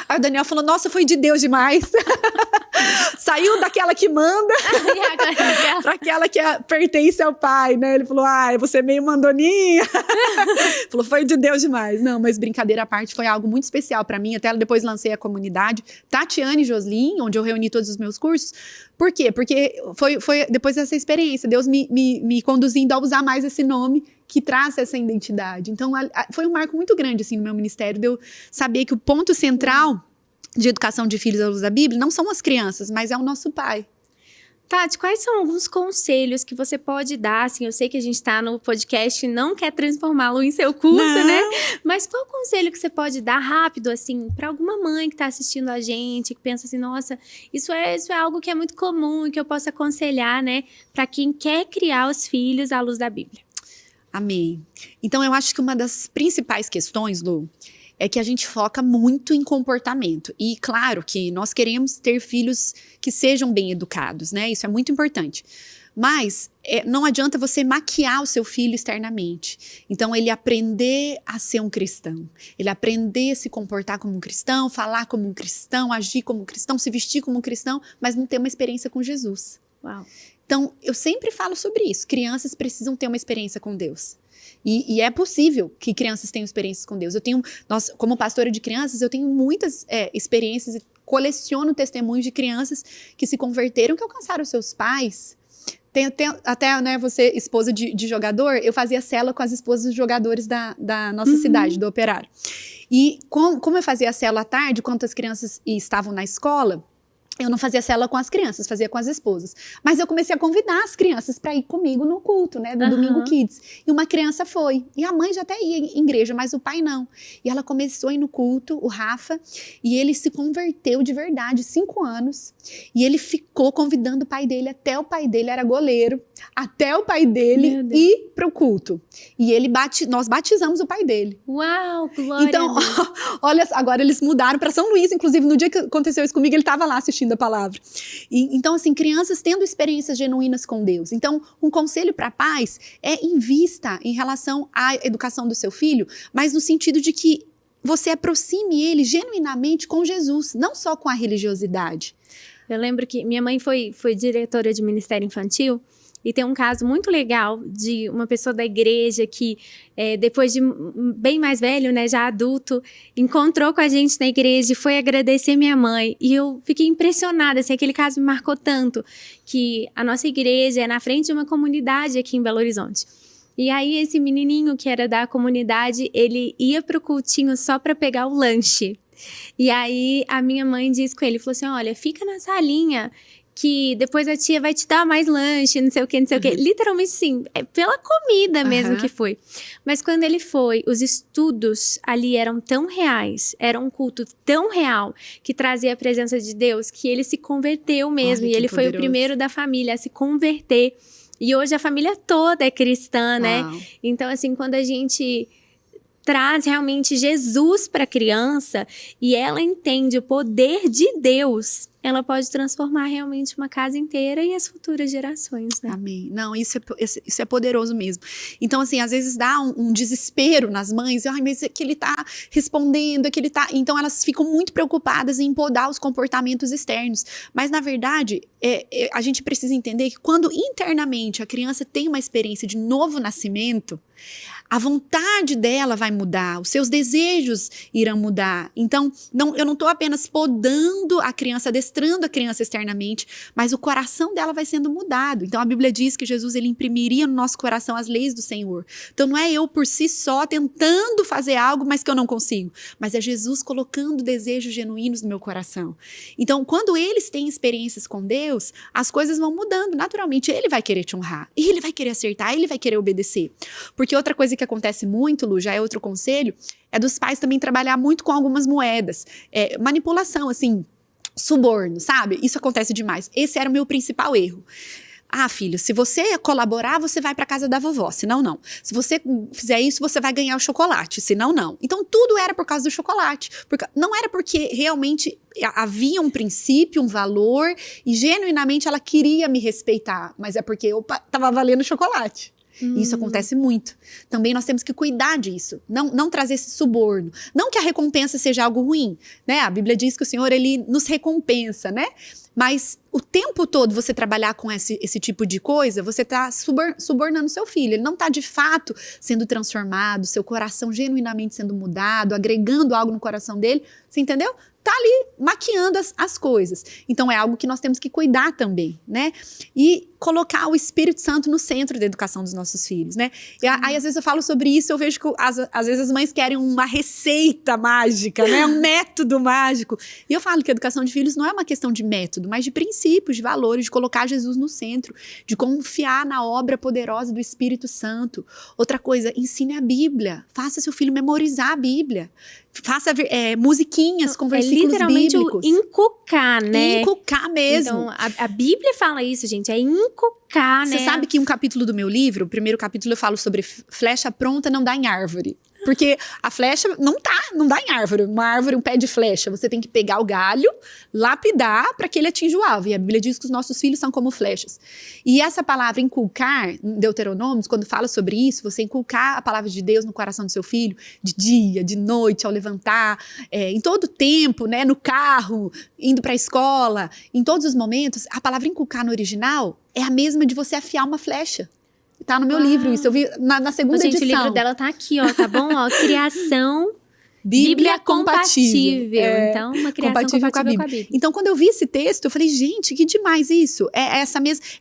Aí o Daniel falou, nossa, foi de Deus demais. Saiu daquela que manda para aquela que pertence ao pai, né? Ele falou, você é meio mandoninha. Falou, foi de Deus demais. Não, mas brincadeira à parte, foi algo muito especial para mim. Até depois lancei a comunidade Tatiane Joslin, onde eu reuni todos os meus cursos. Por quê? Porque foi depois dessa experiência, Deus me conduzindo a usar mais esse nome que traz essa identidade. Então, foi um marco muito grande, assim, no meu ministério, de eu saber que o ponto central de educação de filhos à luz da Bíblia não são as crianças, mas é o nosso pai. Tati, quais são alguns conselhos que você pode dar? Assim, eu sei que a gente tá no podcast e não quer transformá-lo em seu curso, né? Mas qual conselho que você pode dar rápido, assim, para alguma mãe que tá assistindo a gente, que pensa assim, nossa, isso é algo que é muito comum e que eu posso aconselhar, né? Para quem quer criar os filhos à luz da Bíblia. Amém. Então, eu acho que uma das principais questões, Lu, é que a gente foca muito em comportamento. E claro que nós queremos ter filhos que sejam bem educados, né? Isso é muito importante. Mas não adianta você maquiar o seu filho externamente. Então, ele aprender a ser um cristão. Ele aprender a se comportar como um cristão, falar como um cristão, agir como um cristão, se vestir como um cristão, mas não ter uma experiência com Jesus. Uau. Então, eu sempre falo sobre isso. Crianças precisam ter uma experiência com Deus. E é possível que crianças tenham experiências com Deus. Como pastora de crianças, eu tenho muitas experiências e coleciono testemunhos de crianças que se converteram, que alcançaram seus pais. Até, né, você, esposa de jogador, eu fazia célula com as esposas dos jogadores da nossa cidade, do Operário. E como eu fazia a célula à tarde, quando as crianças estavam na escola, Eu não fazia célula com as crianças, fazia com as esposas. Mas eu comecei a convidar as crianças para ir comigo no culto, né? Do Domingo Kids. E uma criança foi. E a mãe já até ia em igreja, mas o pai não. E ela começou a ir no culto, o Rafa, e ele se converteu de verdade, 5 anos. E ele ficou convidando o pai dele, até o pai dele era goleiro, até o pai dele ir pro culto. E nós batizamos o pai dele. Uau, glória então, a Deus. Olha, agora eles mudaram para São Luís, inclusive no dia que aconteceu isso comigo, ele estava lá assistindo a palavra. Então, assim, crianças tendo experiências genuínas com Deus. Então, um conselho para pais é invista em relação à educação do seu filho, mas no sentido de que você aproxime ele genuinamente com Jesus, não só com a religiosidade. Eu lembro que minha mãe foi diretora de Ministério Infantil. E tem um caso muito legal de uma pessoa da igreja que, depois de bem mais velho, né, já adulto, encontrou com a gente na igreja e foi agradecer minha mãe. E eu fiquei impressionada, assim, aquele caso me marcou tanto, que a nossa igreja é na frente de uma comunidade aqui em Belo Horizonte. E aí esse menininho que era da comunidade, ele ia pro cultinho só para pegar o lanche. E aí a minha mãe disse com ele, falou assim, olha, fica na salinha, que depois a tia vai te dar mais lanche, não sei o que, não sei o que. Literalmente, sim, pela comida mesmo que foi. Mas quando ele foi, os estudos ali eram tão reais, era um culto tão real, que trazia a presença de Deus, que ele se converteu mesmo. Olha, e ele poderoso. foi o primeiro da família a se converter. E hoje a família toda é cristã, né? Então, assim, quando a gente traz realmente Jesus para a criança e ela entende o poder de Deus, ela pode transformar realmente uma casa inteira e as futuras gerações, né? Amém. Não, isso é poderoso mesmo. Então, assim, às vezes dá um desespero nas mães. Ai, mas é que ele tá respondendo, é que ele tá... Então, elas ficam muito preocupadas em podar os comportamentos externos. Mas, na verdade, a gente precisa entender que quando internamente a criança tem uma experiência de novo nascimento, a vontade dela vai mudar, os seus desejos irão mudar. Então, eu não estou apenas podando a criança, adestrando a criança externamente, mas o coração dela vai sendo mudado. Então, a Bíblia diz que Jesus ele imprimiria no nosso coração as leis do Senhor. Então, não é eu por si só tentando fazer algo, mas que eu não consigo. Mas é Jesus colocando desejos genuínos no meu coração. Então, quando eles têm experiências com Deus, as coisas vão mudando naturalmente. Ele vai querer te honrar, ele vai querer acertar, ele vai querer obedecer. Porque outra coisa que acontece muito, Lu, já é outro conselho, é dos pais também trabalhar muito com algumas moedas. Manipulação, assim, suborno, sabe? Isso acontece demais. Esse era o meu principal erro. Ah, filho, se você colaborar, você vai para casa da vovó, senão não. Se você fizer isso, você vai ganhar o chocolate, senão não. Então, tudo era por causa do chocolate. Não era porque realmente havia um princípio, um valor, e genuinamente ela queria me respeitar, mas é porque eu tava valendo chocolate. Isso acontece muito. Também nós temos que cuidar disso. Não trazer esse suborno. Não que a recompensa seja algo ruim, né? A Bíblia diz que o Senhor, ele nos recompensa, né? Mas o tempo todo você trabalhar com esse tipo de coisa, você está subornando seu filho. Ele não está de fato sendo transformado, seu coração genuinamente sendo mudado, agregando algo no coração dele. Você entendeu? Tá ali maquiando as coisas. Então é algo que nós temos que cuidar também, né? E colocar o Espírito Santo no centro da educação dos nossos filhos, né? E aí às vezes eu falo sobre isso, eu vejo que às vezes as mães querem uma receita mágica, né? Um método mágico. E eu falo que a educação de filhos não é uma questão de método, mas de princípios, de valores, de colocar Jesus no centro, de confiar na obra poderosa do Espírito Santo. Outra coisa, ensine a Bíblia. Faça seu filho memorizar a Bíblia. Faça musiquinhas com versículos literalmente bíblicos. Inculcar, né? Inculcar mesmo. Então, a Bíblia fala isso, gente. É inculcar, né? Você sabe que um capítulo do meu livro, o primeiro capítulo eu falo sobre flecha pronta não dá em árvore. Porque a flecha não dá em árvore. Uma árvore, um pé de flecha. Você tem que pegar o galho, lapidar para que ele atinja o alvo. E a Bíblia diz que os nossos filhos são como flechas. E essa palavra inculcar, em Deuteronômios, quando fala sobre isso, você inculcar a palavra de Deus no coração do seu filho, de dia, de noite, ao levantar, em todo tempo, né, no carro, indo para a escola, em todos os momentos, a palavra inculcar no original é a mesma de você afiar uma flecha. Tá no meu livro isso, eu vi na segunda edição. Gente, o livro dela tá aqui, ó, tá bom? Ó, criação Bíblia compatível. Então, uma criação compatível com a Bíblia. Então, quando eu vi esse texto, eu falei, gente, que demais isso. É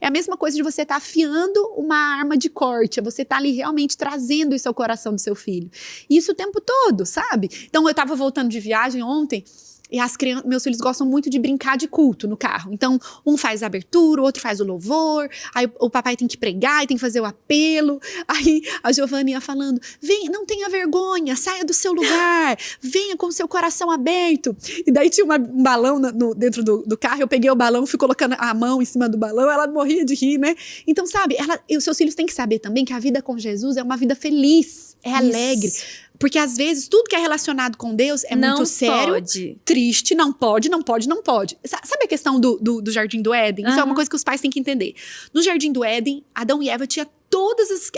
a mesma coisa de você estar afiando uma arma de corte. É você estar ali realmente trazendo isso ao coração do seu filho. E isso o tempo todo, sabe? Então, eu tava voltando de viagem ontem, E meus filhos gostam muito de brincar de culto no carro. Então, um faz a abertura, o outro faz o louvor. Aí o papai tem que pregar e tem que fazer o apelo. Aí a Giovana ia falando, venha, não tenha vergonha, saia do seu lugar. Venha com o seu coração aberto. E daí tinha um balão dentro do carro. Eu peguei o balão, fui colocando a mão em cima do balão. Ela morria de rir, né? Então, sabe, os seus filhos têm que saber também que a vida com Jesus é uma vida feliz, é alegre. Porque às vezes tudo que é relacionado com Deus é muito sério, triste, não pode. Sabe a questão do Jardim do Éden? Isso é uma coisa que os pais têm que entender. No Jardim do Éden, Adão e Eva tinham todas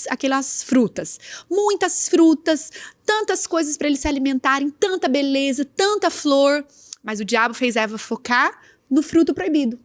aquelas frutas. Muitas frutas, tantas coisas para eles se alimentarem, tanta beleza, tanta flor. Mas o diabo fez Eva focar no fruto proibido.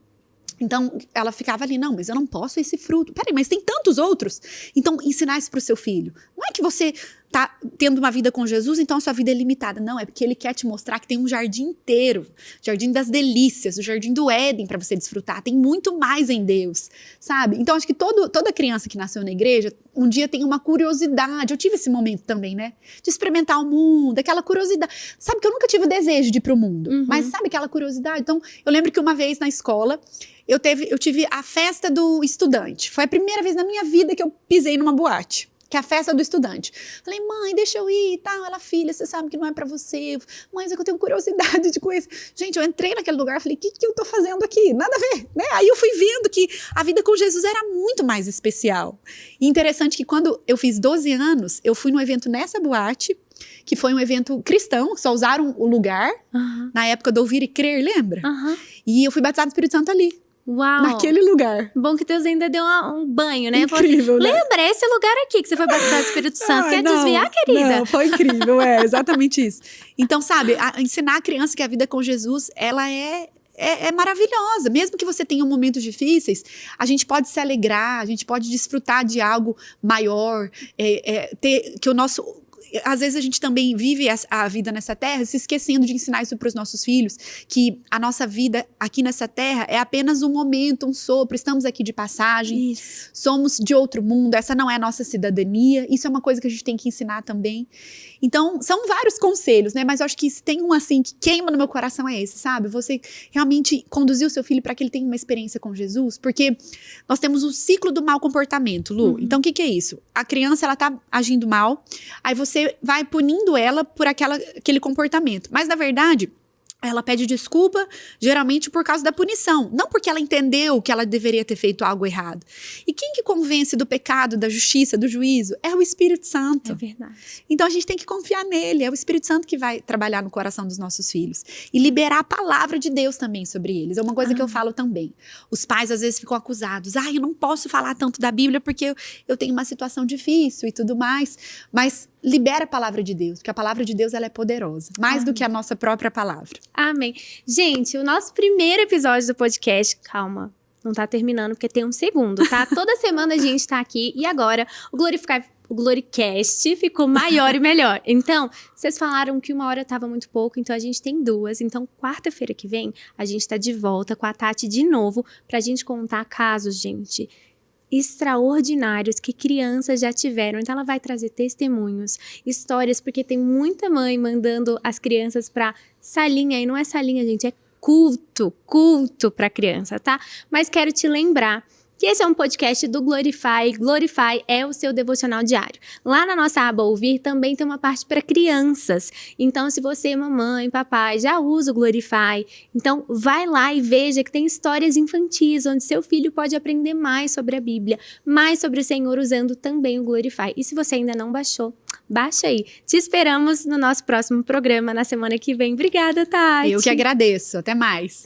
Então, ela ficava ali, não, mas eu não posso esse fruto. Peraí, mas tem tantos outros. Então, ensinar isso pro seu filho. Não é que você tá tendo uma vida com Jesus, então a sua vida é limitada. Não, é porque ele quer te mostrar que tem um jardim inteiro. Jardim das delícias, o jardim do Éden para você desfrutar. Tem muito mais em Deus, sabe? Então, acho que toda criança que nasceu na igreja, um dia tem uma curiosidade. Eu tive esse momento também, né? De experimentar o mundo, aquela curiosidade. Sabe que eu nunca tive o desejo de ir pro mundo, mas sabe aquela curiosidade? Então, eu lembro que uma vez na escola, eu tive a festa do estudante. Foi a primeira vez na minha vida que eu pisei numa boate, que é a festa do estudante. Falei, mãe, deixa eu ir e tal. Ela, filha, você sabe que não é pra você. Mãe, é que eu tenho curiosidade de conhecer. Gente, eu entrei naquele lugar, falei, o que eu tô fazendo aqui? Nada a ver, né? Aí eu fui vendo que a vida com Jesus era muito mais especial. E interessante que quando eu fiz 12 anos, eu fui num evento nessa boate, que foi um evento cristão, só usaram o lugar, na época do Ouvir e Crer, lembra? E eu fui batizada do Espírito Santo ali. Uau! Naquele lugar. Bom que Deus ainda deu um banho, né? Incrível, assim, né? Lembra, esse lugar aqui que você foi batizado do Espírito Santo. Quer desviar, querida? Não, foi incrível, exatamente isso. Então, sabe, ensinar a criança que a vida com Jesus, ela é maravilhosa. Mesmo que você tenha momentos difíceis, a gente pode se alegrar, a gente pode desfrutar de algo maior, que o nosso... Às vezes a gente também vive a vida nessa terra se esquecendo de ensinar isso para os nossos filhos, que a nossa vida aqui nessa terra é apenas um momento, um sopro, estamos aqui de passagem, somos de outro mundo, essa não é a nossa cidadania, isso é uma coisa que a gente tem que ensinar também. Então, são vários conselhos, né? Mas eu acho que se tem um assim que queima no meu coração é esse, sabe? Você realmente conduzir o seu filho para que ele tenha uma experiência com Jesus, porque nós temos o ciclo do mau comportamento, Lu. Então, o que é isso? A criança, ela tá agindo mal, aí você vai punindo ela por aquele comportamento. Mas, na verdade, ela pede desculpa, geralmente por causa da punição. Não porque ela entendeu que ela deveria ter feito algo errado. E quem que convence do pecado, da justiça, do juízo? É o Espírito Santo. É verdade. Então a gente tem que confiar nele. É o Espírito Santo que vai trabalhar no coração dos nossos filhos. E liberar a palavra de Deus também sobre eles. É uma coisa que eu falo também. Os pais às vezes ficam acusados. Eu não posso falar tanto da Bíblia porque eu tenho uma situação difícil e tudo mais. Mas libera a palavra de Deus, porque a palavra de Deus ela é poderosa, mais do que a nossa própria palavra. Amém. Gente, o nosso primeiro episódio do podcast, calma, não tá terminando porque tem um segundo, tá? Toda semana a gente tá aqui e agora o Gloricast ficou maior e melhor. Então, vocês falaram que 1 hora tava muito pouco, então a gente tem 2. Então, quarta-feira que vem, a gente tá de volta com a Tati de novo pra gente contar casos, gente, extraordinários que crianças já tiveram. Então ela vai trazer testemunhos, histórias, porque tem muita mãe mandando as crianças pra salinha, e não é salinha, gente, é culto pra criança, tá? Mas quero te lembrar que esse é um podcast do Glorify. Glorify é o seu devocional diário. Lá na nossa aba Ouvir também tem uma parte para crianças. Então, se você, mamãe, papai, já usa o Glorify, então vai lá e veja que tem histórias infantis, onde seu filho pode aprender mais sobre a Bíblia, mais sobre o Senhor, usando também o Glorify. E se você ainda não baixou, baixa aí. Te esperamos no nosso próximo programa na semana que vem. Obrigada, Tati. Eu que agradeço. Até mais.